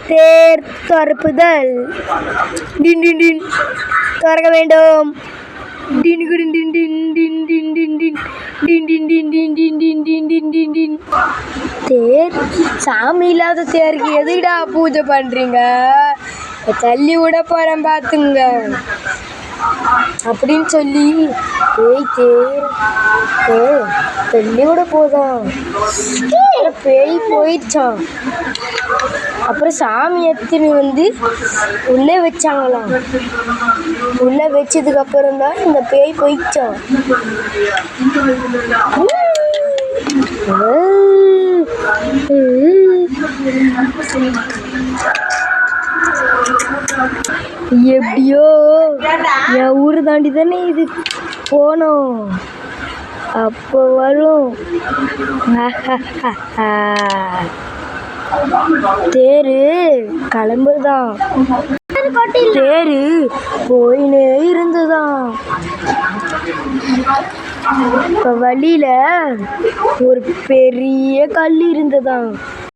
தேர் திறப்புதல். டின் டின் டின் திறக்க வேண்டும். டின் டின் டின் டின் டின் டின் டின் டின் டின் டின் டின் டின் டின் டின் டின் டின் டின் டின். தேர் சாமி இல்லாத தேருக்கு எதுடா பூஜை பண்றீங்க? தள்ளி விட போறேன் பாத்துங்க அப்படின்னு சொல்லி தேர் தள்ளி விட போதான். பேய் போயிடுச்சான். அப்புறம் சாமி எடுத்துன்னு வந்து உள்ளே வச்சாங்களாம். உள்ளே வச்சதுக்கு அப்புறம் தான் இந்த பேய் போயிடுச்சான். எப்படியோ என் ஊர் தாண்டி தானே இது போனோம். அப்போ வரும் தேரு கிளம்புதான். தேரு போயினே இருந்துதான். இப்போ வழியில ஒரு பெரிய கல் இருந்ததான்.